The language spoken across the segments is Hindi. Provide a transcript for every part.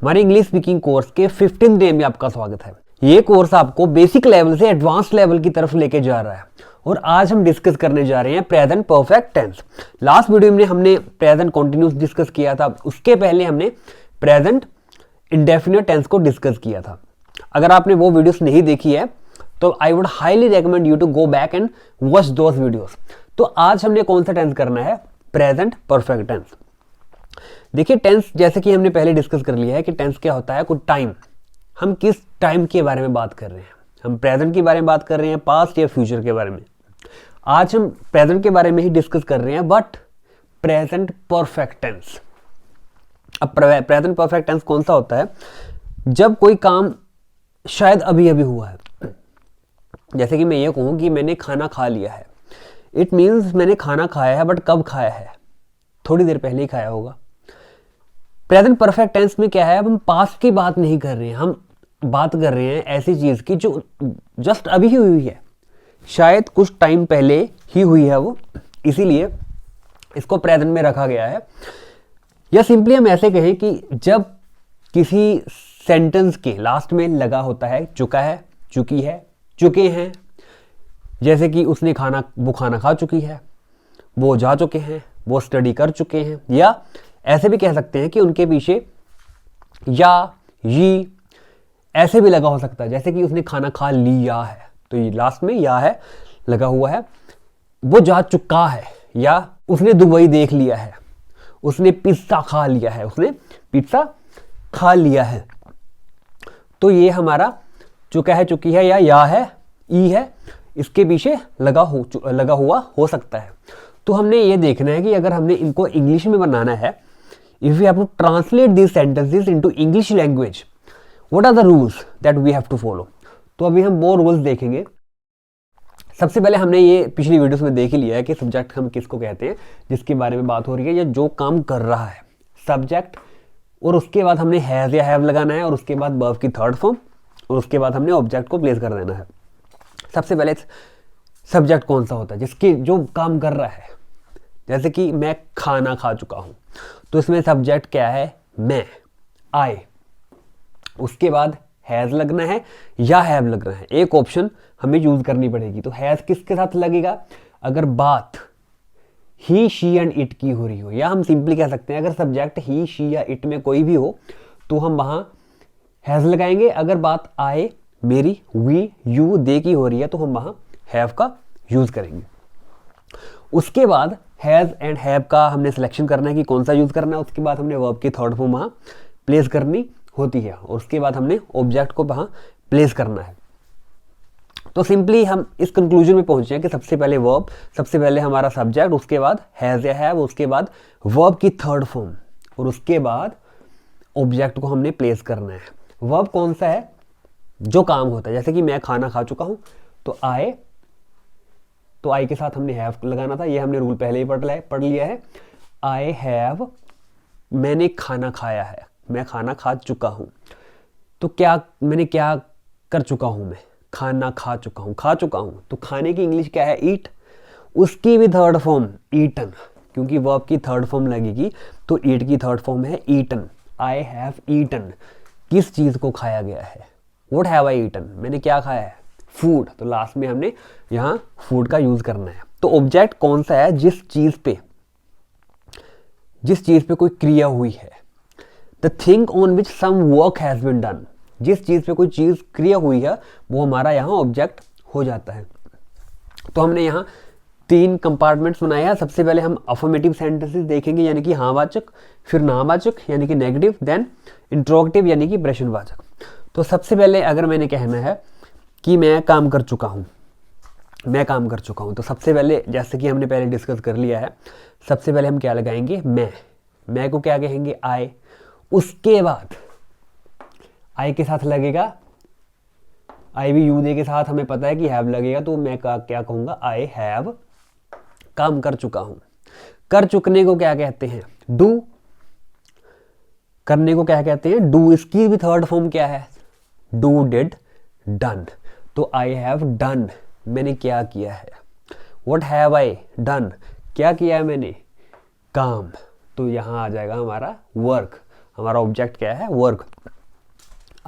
हमारे इंग्लिश स्पीकिंग कोर्स के 15 डे में आपका स्वागत है। ये कोर्स आपको बेसिक लेवल से एडवांस लेवल की तरफ लेके जा रहा है और आज हम डिस्कस करने जा रहे हैं present perfect tense. Last video में हमने प्रेजेंट कॉन्टिन्यूस डिस्कस किया था, उसके पहले हमने प्रेजेंट इंडेफिनिट टेंस को डिस्कस किया था। अगर आपने वो वीडियोस नहीं देखी है तो I would highly recommend you to go back and watch those videos. तो आज हमने कौन सा टेंस करना है? Present perfect tense. देखिए टेंस जैसे कि हमने पहले डिस्कस कर लिया है कि टेंस क्या होता है, कुछ टाइम। हम किस टाइम के बारे में बात कर रहे हैं? हम प्रेजेंट के बारे में बात कर रहे हैं, पास्ट या फ्यूचर के बारे में? आज हम प्रेजेंट के बारे में ही डिस्कस कर रहे हैं, बट प्रेजेंट परफेक्ट टेंस। अब प्रेजेंट परफेक्ट टेंस कौन सा होता है? जब कोई काम शायद अभी अभी हुआ है, जैसे कि मैं ये कहूँ कि मैंने खाना खा लिया है। इट मीन्स मैंने खाना खाया है, बट कब खाया है? थोड़ी देर पहले ही खाया होगा। प्रेजेंट परफेक्ट टेंस में क्या है? अब हम पास्ट की बात नहीं कर रहे हैं, हम बात कर रहे हैं ऐसी चीज की जो जस्ट अभी ही हुई है, शायद कुछ टाइम पहले ही हुई है वो, इसीलिए इसको प्रेजेंट में रखा गया है। या सिंपली हम ऐसे कहें कि जब किसी सेंटेंस के लास्ट में लगा होता है चुका है, चुकी है, चुके हैं, जैसे कि वो खाना खा चुकी है, वो जा चुके हैं, वो स्टडी कर चुके हैं, या ऐसे भी कह सकते हैं कि उनके पीछे या ये ऐसे भी लगा हो सकता है, जैसे कि उसने खाना खा लिया है, तो ये लास्ट में या है लगा हुआ है। वो जा चुका है, या उसने दुबई देख लिया है, उसने पिज्जा खा लिया है, उसने पिज्जा खा लिया है। तो ये हमारा चुका है, चुकी है, या है, ई है, इसके पीछे लगा हुआ हो सकता है। तो हमने ये देखना है कि अगर हमने इनको इंग्लिश में बनाना है, if we have to translate these sentences into English language, what are the rules that we have to follow. तो अभी हम वो रूल्स देखेंगे। सबसे पहले हमने ये पिछली वीडियोस में देख ही लिया है कि सब्जेक्ट हम किसको कहते हैं, जिसके बारे में बात हो रही है या जो काम कर रहा है, सब्जेक्ट। और उसके बाद हमने हैज या हैव लगाना है, और उसके बाद वर्ब की थर्ड फॉर्म, और उसके बाद हमने ऑब्जेक्ट को प्लेस कर देना है। सबसे पहले सब्जेक्ट कौन सा होता है? जिसके जो काम कर रहा है, जैसे कि मैं खाना खा चुका हूं, तो इसमें सब्जेक्ट क्या है? मैं, आई। उसके बाद हैज लगना है या हैव लगना है, एक ऑप्शन हमें यूज करनी पड़ेगी। तो हैज किसके साथ लगेगा? अगर बात ही, शी एंड इट की हो रही हो, या हम सिंपली कह सकते हैं अगर सब्जेक्ट ही, शी या इट में कोई भी हो तो हम वहां हैज लगाएंगे। अगर बात आए, मेरी, वी, यू, दे की हो रही है तो हम वहां हैव का यूज करेंगे। उसके बाद हैज एंड हैव का हमने सिलेक्शन करना है कि कौन सा यूज करना है। उसके बाद हमने वर्ब की थर्ड फॉर्म वहां प्लेस करनी होती है, और उसके बाद हमने ऑब्जेक्ट को वहां प्लेस करना है। तो सिंपली हम इस कंक्लूजन में पहुंचे हैं कि सबसे पहले वर्ब, सबसे पहले हमारा सब्जेक्ट, उसके बाद हैज या हैव, उसके बाद वर्ब की थर्ड फॉर्म, और उसके बाद ऑब्जेक्ट को हमने प्लेस करना है। वर्ब कौन सा है? जो काम होता है, जैसे कि मैं खाना खा चुका हूं, तो आई के साथ हमने हैव लगाना था। ये हमने रूल पहले ही पढ़ लिया है। आई हैव, मैंने खाना खाया है, मैं खाना खा चुका हूं। तो मैंने क्या कर चुका हूं? मैं खाना खा चुका हूं। तो खाने की इंग्लिश क्या है? ईट। उसकी भी थर्ड फॉर्म ईटन, क्योंकि वर्ब की थर्ड फॉर्म लगेगी तो ईट की थर्ड फॉर्म है ईटन। आई हैव ईटन, किस चीज को खाया गया है? व्हाट हैव आई ईटन, मैंने क्या खाया है? फूड। तो लास्ट में हमने यहां फूड का यूज करना है। तो ऑब्जेक्ट कौन सा है? जिस चीज पे कोई क्रिया हुई है। The thing on which some work has been done, जिस चीज पे कोई चीज क्रिया हुई है वो हमारा यहाँ ऑब्जेक्ट हो जाता है। तो हमने यहाँ 3 कंपार्टमेंट्स बनाए हैं। सबसे पहले हम अफर्मेटिव सेंटेंसेस देखेंगे, यानी कि हाँ वाचक, फिर नावाचक यानी कि नेगेटिव, देन इंट्रोगेटिव यानी कि प्रश्नवाचक। तो सबसे पहले अगर मैंने कहना है कि मैं काम कर चुका हूँ, तो सबसे पहले जैसे कि हमने पहले डिस्कस कर लिया है, सबसे पहले हम क्या लगाएंगे? मैं को क्या कहेंगे? आई। उसके बाद आई के साथ लगेगा, आई भी यू दे के साथ हमें पता है कि हैव लगेगा, तो मैं क्या कहूंगा? आई हैव काम कर चुका हूं। कर चुकने को क्या कहते हैं? डू। करने को क्या कहते हैं? डू। इसकी भी थर्ड फॉर्म क्या है? Do, did, done. तो आई हैव डन, मैंने क्या किया है। व्हाट हैव आई डन, क्या किया है मैंने? काम। तो यहां आ जाएगा हमारा वर्क, हमारा ऑब्जेक्ट क्या है, work.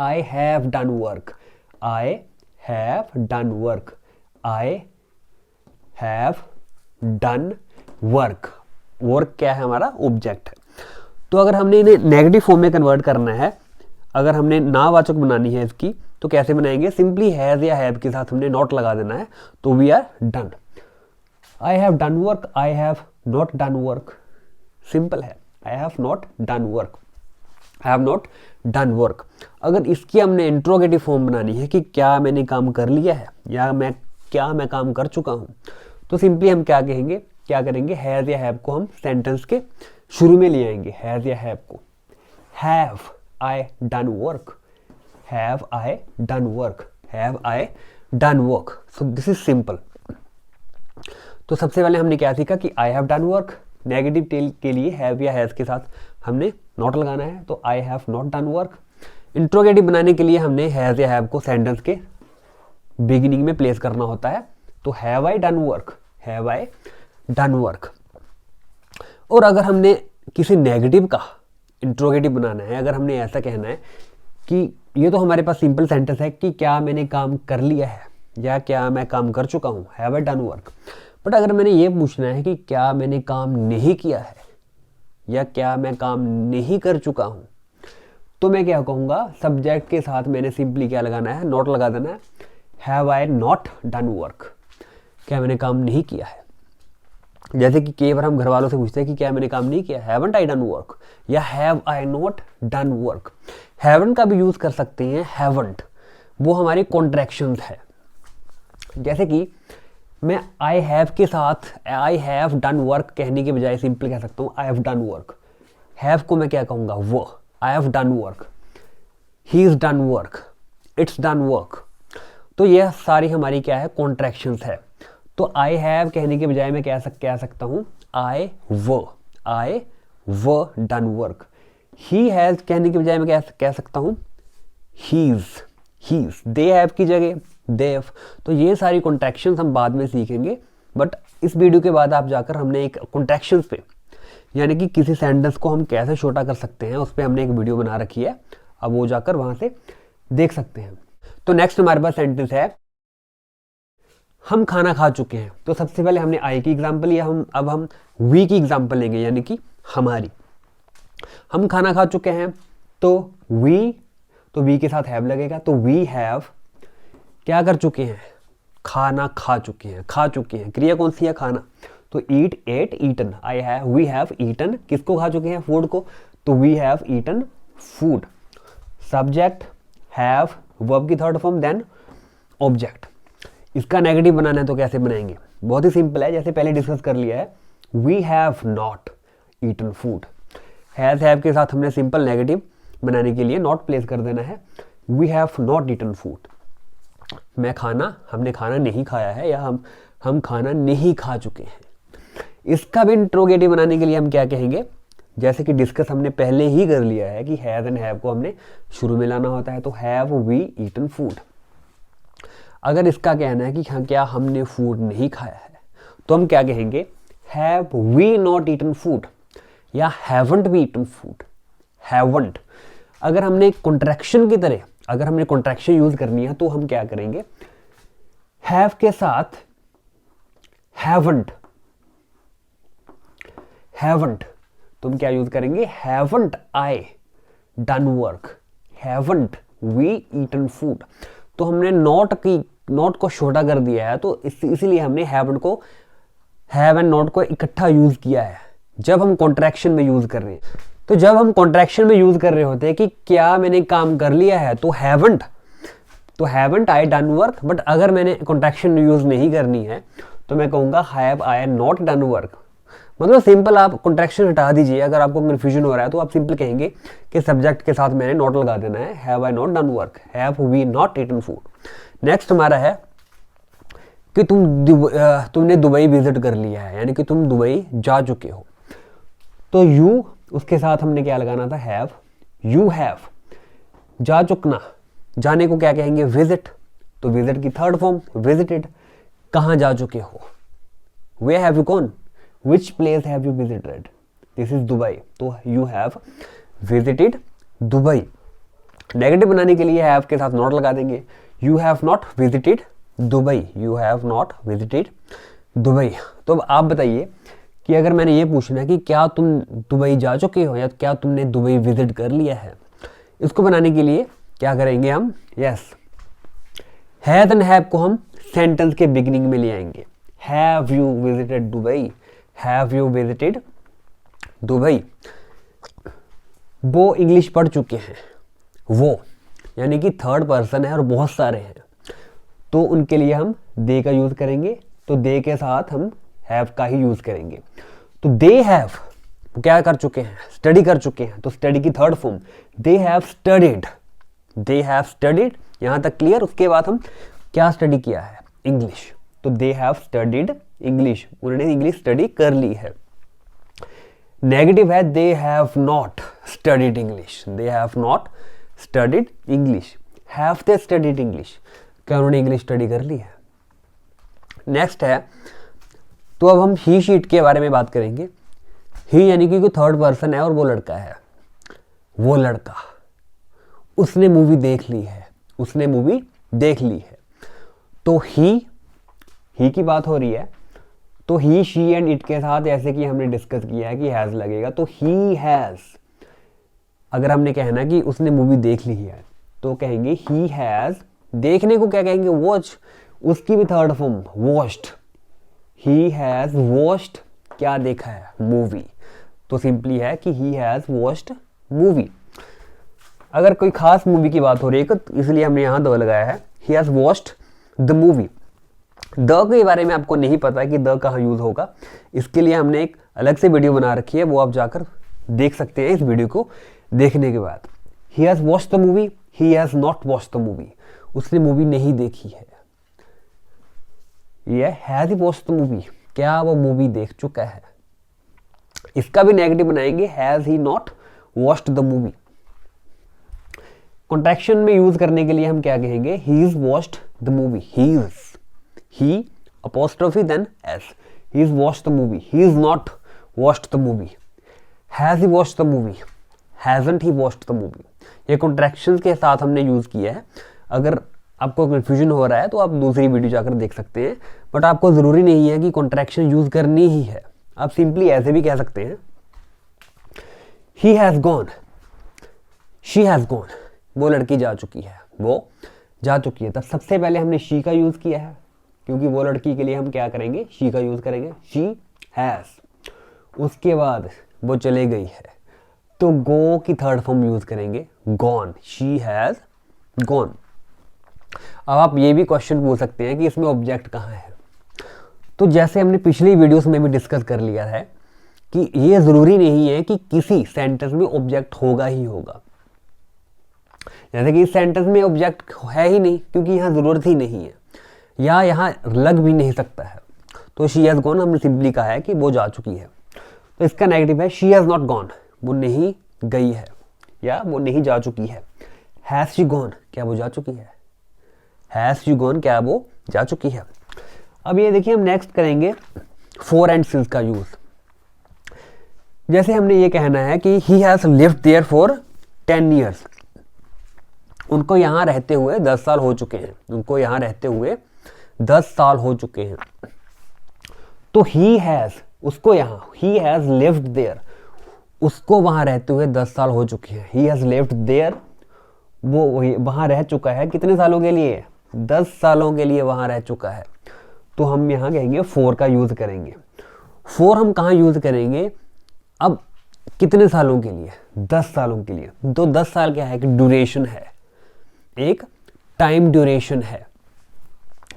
I have done work, I have done work, I have done work. Work क्या है, हमारा ऑब्जेक्ट है। तो अगर हमने इन्हें नेगेटिव फॉर्म में कन्वर्ट करना है, अगर हमने नावाचक बनानी है इसकी, तो कैसे बनाएंगे, सिंपली हैज या हैव के साथ हमने नॉट लगा देना है, तो we are done. I have done work, I have not done work, simple है, I have not done work, I have not done work. अगर इसकी हमने इंट्रोगेटिव फॉर्म बनानी है कि क्या मैंने काम कर लिया है या मैं काम कर चुका हूं, तो सिंपली हम क्या कहेंगे, क्या करेंगे, हैज या हैव को हम सेंटेंस के शुरू में ले आएंगे। हैज या हैव को, have I done work, have I done work, have I done work. So this is simple. तो सबसे पहले हमने क्या सीखा कि I have done work, negative टेल के लिए हैव या हैज के साथ हमने नॉट लगाना है, तो आई have not done work. Interrogative बनाने के लिए हमने हैज या हैव को सेंटेंस के बिगिनिंग में प्लेस करना होता है, तो have I done work, have I done work. और अगर हमने किसी नेगेटिव का इंट्रोगेटिव बनाना है, अगर हमने ऐसा कहना है कि ये तो हमारे पास सिंपल सेंटेंस है कि क्या मैंने काम कर लिया है या क्या मैं काम कर चुका हूं, have I done work. But अगर मैंने ये पूछना है कि क्या मैंने काम नहीं किया है या क्या मैं काम नहीं कर चुका हूं, तो मैं क्या कहूंगा, सब्जेक्ट के साथ मैंने सिंपली क्या लगाना है, नॉट लगा देना है, have I not done work, क्या मैंने काम नहीं किया है। जैसे कि कई बार हम घर वालों से पूछते हैं कि क्या मैंने काम नहीं किया, हैवंट आई डन वर्क या have I not done work. Haven't का भी यूज कर सकते हैं, हैवंट वो हमारी कॉन्ट्रैक्शंस है। जैसे कि मैं आई हैव के साथ आई हैव डन वर्क कहने के बजाय सिंपल कह सकता हूँ आई हैव डन वर्क। हैव को मैं क्या कहूँगा, वो, आई have done work, he is done work, it's done work. तो यह सारी हमारी क्या है, कॉन्ट्रैक्शंस है। तो आई हैव कहने के बजाय मैं कह सकता हूँ आई व डन वर्क। ही हैज कहने के बजाय मैं कह सकता हूँ हीज। दे हैव की जगह देव। तो ये सारी कॉन्ट्रैक्शंस हम बाद में सीखेंगे, बट इस वीडियो के बाद आप जाकर हमने एक कॉन्ट्रैक्शंस पे, यानी कि किसी सेंटेंस को हम कैसे छोटा कर सकते हैं, उस पर हमने एक वीडियो बना रखी है, अब वो जाकर वहां से देख सकते हैं। तो नेक्स्ट हमारे पास सेंटेंस है, हम खाना खा चुके हैं। तो सबसे पहले हमने आई की एग्जांपल लिया, अब हम वी की एग्जांपल लेंगे, यानी कि हमारी। हम खाना खा चुके हैं, तो वी के साथ हैव लगेगा, तो वी हैव क्या कर चुके हैं, खाना खा चुके हैं। क्रिया कौन सी है, खाना। तो eat, ate, eaten. We have eaten, किसको खा चुके हैं, फूड को, तो we have eaten food. Subject have, verb की थर्ड फॉर्म, देन ऑब्जेक्ट। इसका नेगेटिव बनाना है तो कैसे बनाएंगे, बहुत ही सिंपल है, जैसे पहले डिस्कस कर लिया है, we have not eaten food. Have के साथ हमने सिंपल नेगेटिव बनाने के लिए नॉट प्लेस कर देना है, we have not eaten food. हमने खाना नहीं खाया है, या हम खाना नहीं खा चुके हैं। इसका भी इंट्रोगेटिव बनाने के लिए हम क्या कहेंगे, जैसे कि डिस्कस हमने पहले ही कर लिया है कि हैव एंड हैव को हमने शुरू में लाना होता है, तो हैव वी ईटन फूड। अगर इसका कहना है कि हाँ क्या हमने फूड नहीं खाया है, तो हम क्या कहेंगे, have we not eaten food या haven't we eaten food. Haven't, अगर हमने कॉन्ट्रैक्शन की तरह, अगर हमने कॉन्ट्रैक्शन यूज करनी है, तो हम क्या करेंगे, हैव के साथ हैवंट, तो हम क्या यूज करेंगे, haven't I done work, haven't we eaten food. तो हमने नॉट को छोटा कर दिया है, तो इसीलिए हमने हैव एंड नॉट को इकट्ठा यूज किया है जब हम कॉन्ट्रैक्शन में यूज कर रहे हैं। तो जब हम कॉन्ट्रैक्शन में यूज कर रहे होते हैं कि क्या मैंने काम कर लिया है, तो haven't I done work. But अगर मैंने कॉन्ट्रैक्शन यूज नहीं करनी है, तो मैं कहूंगा have I not done work. मतलब सिंपल आप कॉन्ट्रैक्शन हटा दीजिए। अगर आपको कंफ्यूजन हो रहा है, तो आप सिंपल कहेंगे कि सब्जेक्ट के साथ मैंने नॉट लगा देना है, have I not done work, have we not eaten food. Next हमारा है कि तुमने दुबई विजिट कर लिया है, यानी कि तुम दुबई जा चुके हो। तो यू, उसके साथ हमने क्या लगाना था, हैव। यू हैव, जा चुकना, जाने को क्या कहेंगे, विजिट। तो विजिट की थर्ड फॉर्म विजिटेड। कहाँ जा चुके हो, where have you gone, which place have you visited, this is Dubai. तो you have visited Dubai. Negative बनाने के लिए हैव के साथ नॉट लगा देंगे, you have not visited Dubai, you have not visited Dubai. तो अब आप बताइए कि अगर मैंने ये पूछना कि क्या तुम दुबई जा चुके हो या क्या तुमने दुबई विजिट कर लिया है, इसको बनाने के लिए क्या करेंगे हम, यस, हैव एंड हैव को हम सेंटेंस के बिगिनिंग में ले आएंगे। Have you visited Dubai, have you visited Dubai. वो इंग्लिश पढ़ चुके हैं, वो यानी कि थर्ड पर्सन है और बहुत सारे हैं, तो उनके लिए हम दे का यूज करेंगे, तो दे के साथ हम हैव का ही यूज करेंगे। तो दे हैव क्या कर चुके हैं, स्टडी कर चुके हैं, तो स्टडी की third form they have studied, they have studied. यहां तक क्लियर। उसके बाद हम क्या स्टडी किया है, इंग्लिश, तो दे हैव स्टडीड इंग्लिश, उन्होंने इंग्लिश स्टडी कर ली है। नेगेटिव है they have not studied English, they have not studied English. Have they studied English, क्या उन्होंने इंग्लिश स्टडी कर ली है। नेक्स्ट है, तो अब हम ही शीट के बारे में बात करेंगे। ही यानी कि कोई थर्ड पर्सन है और वो लड़का है, वो लड़का, उसने मूवी देख ली है, उसने मूवी देख ली है। तो ही की बात हो रही है, तो ही शी एंड इट के साथ जैसे कि हमने डिस्कस किया है कि हैज लगेगा, तो ही हैज। अगर हमने कहना कि उसने मूवी देख ली है तो कहेंगे ही हैज। देखने को क्या कहेंगे, वॉच, उसकी भी third form watched, he has watched, क्या देखा है, मूवी। तो सिंपली है कि ही हैज वॉच्ड मूवी। अगर कोई खास मूवी की बात हो रही है तो इसलिए हमने यहाँ द लगाया है, he has watched the movie. The के बारे में आपको नहीं पता है कि द कहाँ यूज होगा, इसके लिए हमने एक अलग से वीडियो बना रखी है, वो आप जाकर देख सकते हैं इस वीडियो को देखने के बाद। He has watched the movie, he has not watched the movie, उसने मूवी नहीं देखी है। ये has he watched the movie, क्या वो मूवी देख चुका है। इसका भी नेगेटिव बनाएंगे, has he not watched the movie. Contraction में यूज करने के लिए हम क्या कहेंगे, he is watched the movie, he apostrophe then S, he is watched the movie, he is not watched the movie. Has he watched the movie, hasn't he watched the movie. ये कॉन्ट्रैक्शन के साथ हमने यूज किया है। अगर आपको कंफ्यूजन हो रहा है तो आप दूसरी वीडियो जाकर देख सकते हैं, बट आपको जरूरी नहीं है कि कॉन्ट्रैक्शन यूज करनी ही है, आप सिंपली ऐसे भी कह सकते हैं, he has gone, she has gone, वो लड़की जा चुकी है, वो जा चुकी है। तब सबसे पहले हमने शी का यूज किया है, क्योंकि वो लड़की के लिए हम क्या करेंगे, शी का यूज करेंगे, शी हैज। उसके बाद वो चले गई है, तो गो की थर्ड फॉर्म यूज करेंगे, गॉन, शी हैज गॉन। अब आप ये भी क्वेश्चन पूछ सकते हैं कि इसमें ऑब्जेक्ट कहाँ है। तो जैसे हमने पिछली वीडियोस में भी डिस्कस कर लिया है कि ये जरूरी नहीं है कि किसी सेंटेंस में ऑब्जेक्ट होगा ही होगा। जैसे कि इस सेंटेंस में ऑब्जेक्ट है ही नहीं क्योंकि यहाँ जरूरत ही नहीं है, या यहाँ लग भी नहीं सकता है। तो शी हैज गॉन हमने सिंपली कहा है कि वो जा चुकी है। तो इसका नेगेटिव है शी हैज नॉट गॉन, वो नहीं गई है या वो नहीं जा चुकी है। हैज शी गॉन, क्या वो जा चुकी है, हैज शी गॉन, क्या वो जा चुकी है। अब ये देखिए हम नेक्स्ट करेंगे फोर एंड सिंस का यूज। जैसे हमने ये कहना है कि he has lived there for 10 years, उनको यहाँ रहते हुए 10 साल हो चुके हैं, उनको यहाँ रहते हुए 10 साल हो चुके हैं। तो ही हैज, उसको यहाँ, ही हैज लिव्ड देयर, उसको वहां रहते हुए 10 साल हो चुके हैं। ही हैज लिव्ड देयर, वो वहां रह चुका है कितने सालों के लिए, 10 सालों के लिए वहां रह चुका है। तो हम यहाँ कहेंगे फोर का यूज करेंगे। फोर हम कहाँ यूज करेंगे, अब कितने सालों के लिए, 10 सालों के लिए। तो 10 साल क्या है कि ड्यूरेशन है, एक टाइम ड्यूरेशन है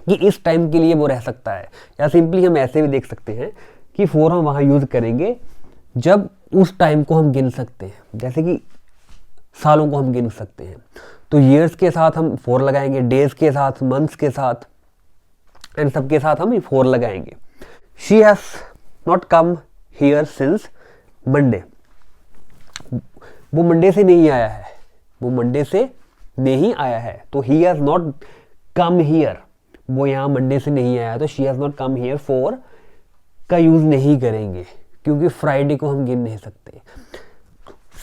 कि इस टाइम के लिए वो रह सकता है। या सिंपली हम ऐसे भी देख सकते हैं कि फोर हम वहां यूज करेंगे जब उस टाइम को हम गिन सकते हैं, जैसे कि सालों को हम गिन सकते हैं। तो ईयर्स के साथ हम फोर लगाएंगे, डेज के साथ, मंथ्स के साथ, एंड सबके साथ हम फोर लगाएंगे। She has not come here since Monday, वो मंडे से नहीं आया है, वो मंडे से नहीं आया है। तो he has not come here, वो यहाँ मंडे से नहीं आया, तो she has not come here for का यूज नहीं करेंगे क्योंकि फ्राइडे को हम गिन नहीं सकते।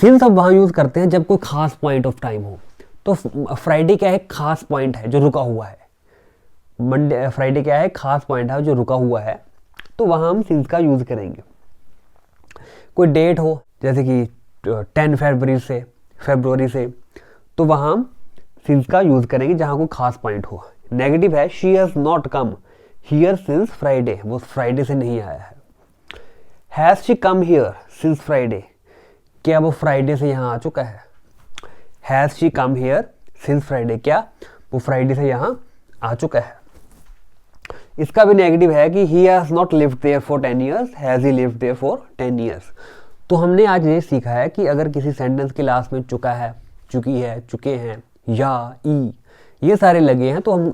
सिंस अब वहाँ यूज़ करते हैं जब कोई खास पॉइंट ऑफ टाइम हो। तो फ्राइडे क्या है, खास पॉइंट है जो रुका हुआ है। मंडे फ्राइडे क्या है, खास पॉइंट है जो रुका हुआ है, तो वहाँ हम सिंस का यूज़ करेंगे। कोई डेट हो जैसे कि 10 फरवरी से, तो वहाँ हम सिंस का यूज़ करेंगे जहाँ कोई खास पॉइंट हो। नेगेटिव है, she has not come here since Friday, वो फ्राइडे से नहीं आया है। Has she come here since Friday, क्या वो फ्राइडे से यहाँ आ चुका है। Has she come here since Friday, क्या वो फ्राइडे से यहाँ आ चुका है। इसका भी नेगेटिव है कि he has not lived there for 10 years, has he lived there for 10 years. तो हमने आज ये सीखा है कि अगर किसी सेंटेंस के लास्ट में चुका है, चुकी है, चुके हैं, या, ई, ये सारे लगे हैं, तो हम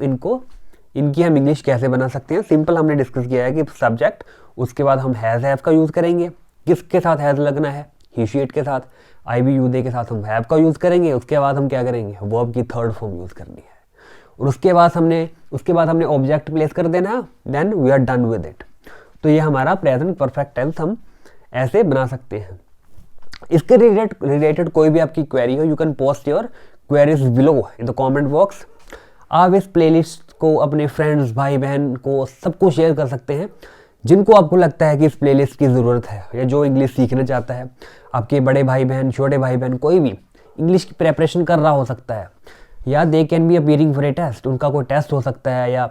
इनकी हम इंग्लिश कैसे बना सकते हैं। सिंपल हमने डिस्कस किया है कि सब्जेक्ट, उसके बाद हम हैज़ हैव का यूज़ करेंगे। किसके साथ हैज़ लगना है, ही शी इट के साथ। आई बी यू दे के साथ हम हैव का यूज़ करेंगे। उसके बाद हम क्या करेंगे, वर्ब की थर्ड फॉर्म यूज़ करनी है। और उसके बाद हमने ऑब्जेक्ट प्लेस कर देना है, then we are done with it. तो ये हमारा प्रेजेंट परफेक्ट टेंस हम ऐसे बना सकते हैं। इसके रिलेटेड कोई भी आपकी क्वेरी हो, you can post your queries below in the comment box. आप इस प्लेलिस्ट को अपने फ्रेंड्स, भाई बहन को, सबको शेयर कर सकते हैं जिनको आपको लगता है कि इस प्लेलिस्ट की ज़रूरत है, या जो इंग्लिश सीखना चाहता है। आपके बड़े भाई बहन, छोटे भाई बहन, कोई भी इंग्लिश की प्रेपरेशन कर रहा हो सकता है, या they can be appearing for a test, उनका कोई टेस्ट हो सकता है, या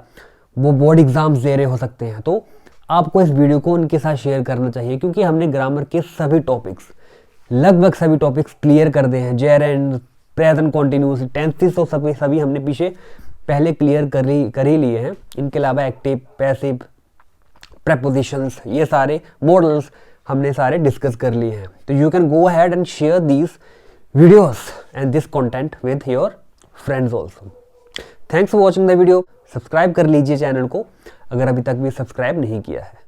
वो बोर्ड एग्जाम्स दे रहे हो सकते हैं। तो आपको इस वीडियो को उनके साथ शेयर करना चाहिए, क्योंकि हमने ग्रामर के सभी टॉपिक्स, लगभग सभी टॉपिक्स क्लियर कर दिए हैं। जेरेंड, प्रेजेंट कॉन्टिन्यूस, टेंसेस, तो सभी हमने पीछे पहले क्लियर कर ही लिए हैं। इनके अलावा एक्टिव, पैसिव, प्रेपोजिशंस, ये सारे मॉडल्स हमने सारे डिस्कस कर लिए हैं। तो you can go ahead and share these videos and this content with your friends also. Thanks for watching the video. Subscribe कर लीजिए चैनल को अगर अभी तक भी सब्सक्राइब नहीं किया है।